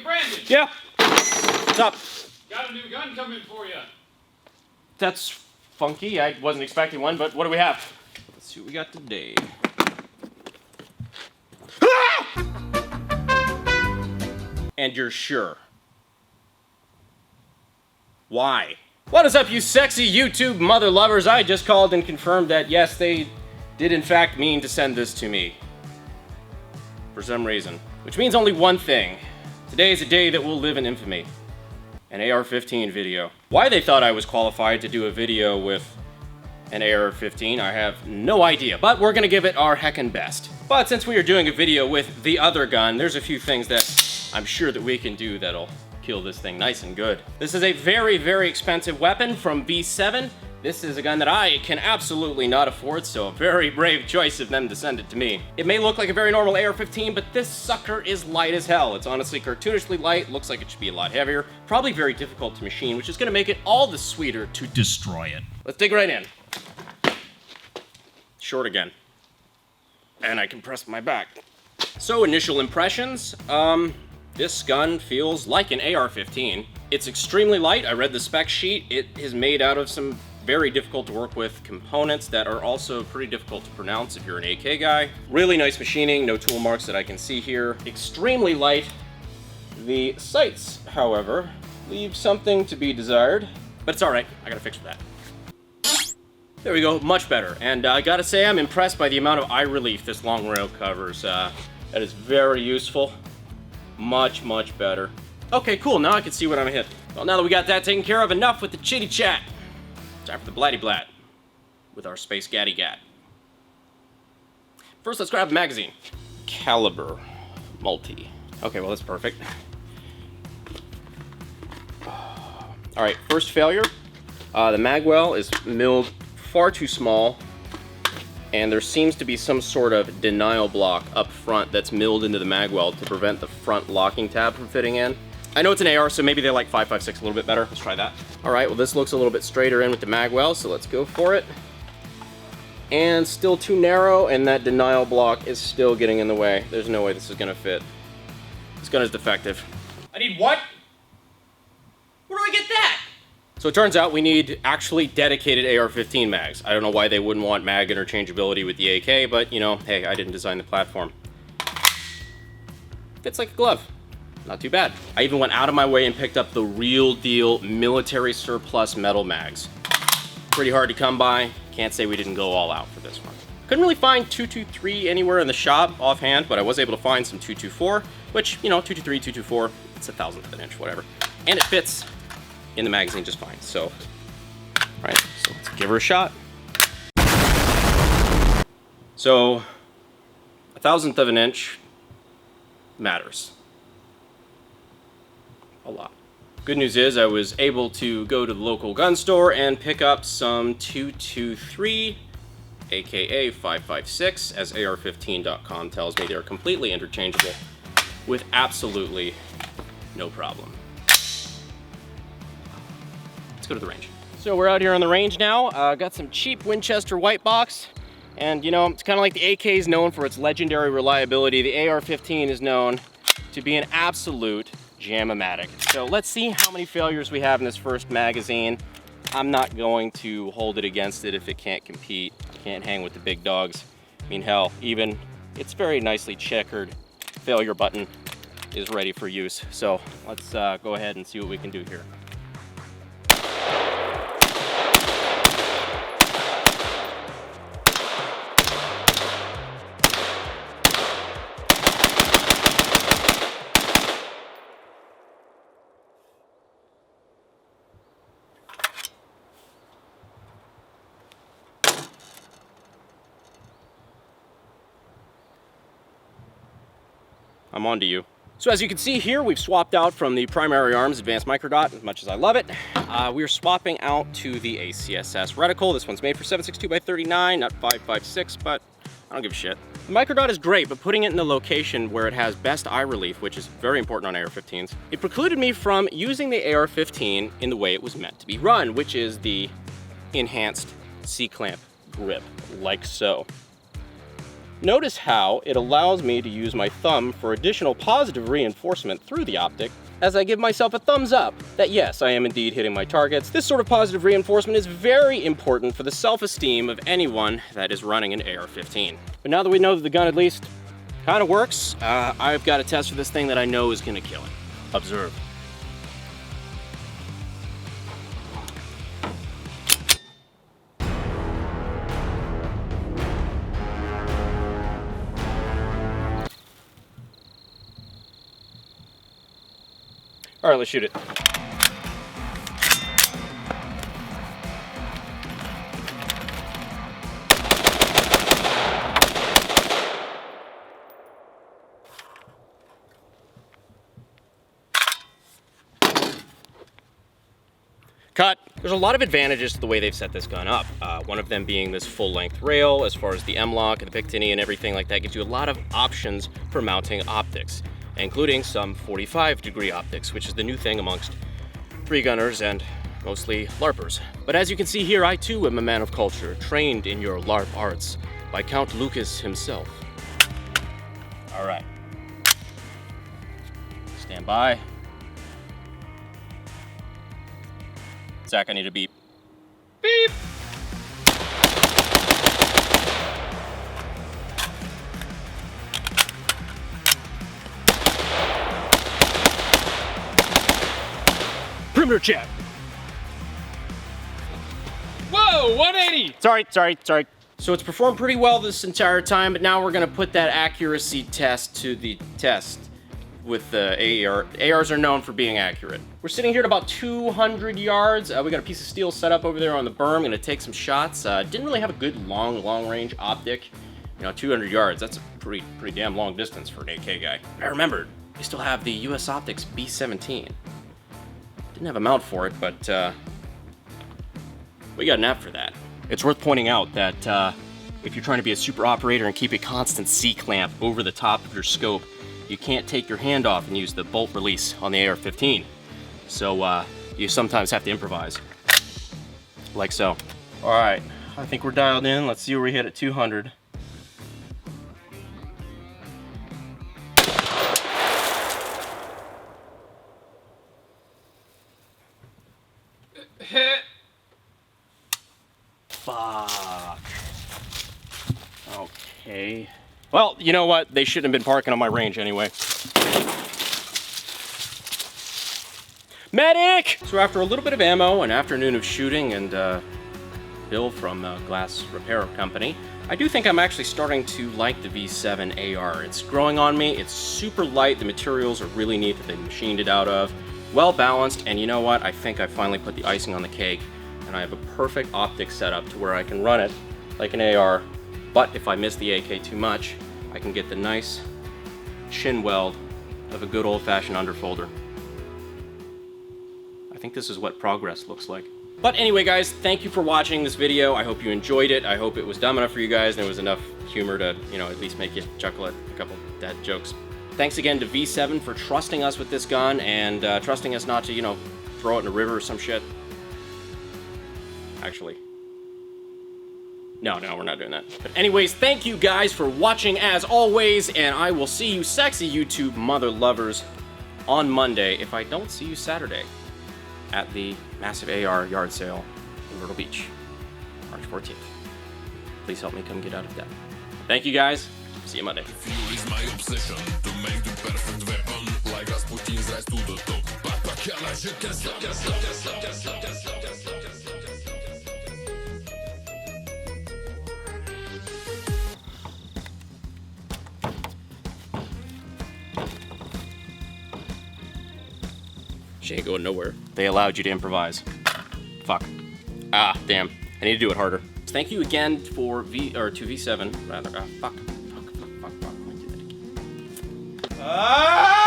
Hey, Brandon. Yeah. What's up? Got a new gun coming for you. That's funky. I wasn't expecting one, but what do we have? Let's see what we got today. And you're sure? Why? What is up, you sexy YouTube mother lovers? I just called and confirmed that yes, they did in fact mean to send this to me. For some reason. Which means only one thing. Today is a day that will live in infamy. An AR-15 video. Why they thought I was qualified to do a video with an AR-15, I have no idea. But we're gonna give it our heckin' best. But since we are doing a video with the other gun, there's a few things that I'm sure that we can do that'll kill this thing nice and good. This is a very, very expensive weapon from B7. This is a gun that I can absolutely not afford, so a very brave choice of them to send it to me. It may look like a very normal AR-15, but this sucker is light as hell. It's honestly cartoonishly light, looks like it should be a lot heavier, probably very difficult to machine, which is gonna make it all the sweeter to destroy it. Let's dig right in. Short again. And I compressed my back. So initial impressions, this gun feels like an AR-15. It's extremely light. I read the spec sheet. It is made out of some very difficult to work with components that are also pretty difficult to pronounce if you're an AK guy. Really nice machining, no tool marks that I can see here. Extremely light. The sights, however, leave something to be desired, but it's all right. I got a fix for that. There we go, much better. And I gotta say, I'm impressed by the amount of eye relief this long rail covers. That is very useful. Much, much better. Okay, cool, now I can see what I'm hit. Well, now that we got that taken care of, enough with the chitty chat. Time for the blatty blat with our Space Gaddy Gat. First, let's grab the magazine. Caliber multi. Okay, well, that's perfect. All right, first failure. The magwell is milled far too small, and there seems to be some sort of denial block up front that's milled into the magwell to prevent the front locking tab from fitting in. I know it's an AR, so maybe they like 5.56 a little bit better. Let's try that. All right, well, this looks a little bit straighter in with the magwell, so let's go for it. And still too narrow, and that denial block is still getting in the way. There's no way this is gonna fit. This gun is defective. I need what? Where do I get that? So it turns out we need actually dedicated AR-15 mags. I don't know why they wouldn't want mag interchangeability with the AK, but you know, hey, I didn't design the platform. Fits like a glove. Not too bad. I even went out of my way and picked up the real deal military surplus metal mags. Pretty hard to come by. Can't say we didn't go all out for this one. Couldn't really find 223 anywhere in the shop offhand, but I was able to find some 224, which, you know, 223, 224, it's 1/1000 of an inch, whatever. And it fits in the magazine just fine. So, all right, so let's give her a shot. So, 1/1000 of an inch matters a lot. Good news is I was able to go to the local gun store and pick up some 223, aka 5.56, as AR-15.com tells me they're completely interchangeable with absolutely no problem. Let's go to the range. So we're out here on the range now. Got some cheap Winchester white box. And you know, it's kind of like the AK is known for its legendary reliability. The AR-15 is known to be an absolute jam-o-matic. So let's see how many failures we have in this first magazine. I'm not going to hold it against it if it can't compete, can't hang with the big dogs. I mean, hell, even its very nicely checkered failure button is ready for use. So let's go ahead and see what we can do here. I'm on to you. So as you can see here, we've swapped out from the Primary Arms Advanced Microdot, as much as I love it. We're swapping out to the ACSS reticle. This one's made for 7.62x39, not 5.56, but I don't give a shit. The Microdot is great, but putting it in the location where it has best eye relief, which is very important on AR-15s, it precluded me from using the AR-15 in the way it was meant to be run, which is the enhanced C-clamp grip, like so. Notice how it allows me to use my thumb for additional positive reinforcement through the optic as I give myself a thumbs up that yes, I am indeed hitting my targets. This sort of positive reinforcement is very important for the self-esteem of anyone that is running an AR-15. But now that we know that the gun at least kind of works, I've got a test for this thing that I know is gonna kill it. Observe. All right, let's shoot it. Cut. There's a lot of advantages to the way they've set this gun up. One of them being this full-length rail, as far as the M-lock and the Picatinny and everything like that gives you a lot of options for mounting optics, including some 45-degree optics, which is the new thing amongst free gunners and mostly LARPers. But as you can see here, I too am a man of culture, trained in your LARP arts by Count Lucas himself. All right. Stand by. Zach, I need a beep. Beep! Perimeter check. Whoa, 180! Sorry. So it's performed pretty well this entire time, but now we're gonna put that accuracy test to the test with the AR. ARs are known for being accurate. We're sitting here at about 200 yards. We got a piece of steel set up over there on the berm. Gonna take some shots. Didn't really have a good long range optic. You know, 200 yards, that's a pretty damn long distance for an AK guy. I remembered, we still have the US Optics B17. Didn't have a mount for it, but we got an app for that. It's worth pointing out that if you're trying to be a super operator and keep a constant C-clamp over the top of your scope, you can't take your hand off and use the bolt release on the AR-15. So you sometimes have to improvise, like so. All right, I think we're dialed in. Let's see where we hit at 200. Hit. Fuck. Okay. Well, you know what? They shouldn't have been parking on my range anyway. Medic! So after a little bit of ammo, an afternoon of shooting, and Bill from Glass Repair Company, I do think I'm actually starting to like the V7 AR. It's growing on me. It's super light. The materials are really neat that they machined it out of. Well balanced, and you know what? I think I finally put the icing on the cake, and I have a perfect optic setup to where I can run it like an AR, but if I miss the AK too much, I can get the nice chin weld of a good old-fashioned underfolder. I think this is what progress looks like. But anyway, guys, thank you for watching this video. I hope you enjoyed it. I hope it was dumb enough for you guys, and there was enough humor to, you know, at least make you chuckle at a couple dad jokes. Thanks again to V7 for trusting us with this gun and trusting us not to, you know, throw it in a river or some shit. Actually, no, we're not doing that. But anyways, thank you guys for watching as always, and I will see you sexy YouTube mother lovers on Monday, if I don't see you Saturday, at the massive AR yard sale in Myrtle Beach, March 14th. Please help me come get out of debt. Thank you guys. See you Monday. Fuel is my obsession to make the perfect weapon, like Rasputin's rise to the top. Backpack, you can stop. She ain't going nowhere. They allowed you to improvise. Fuck. Ah, damn. I need to do it harder. Thank you again for V7 rather. Fuck. I might do that again.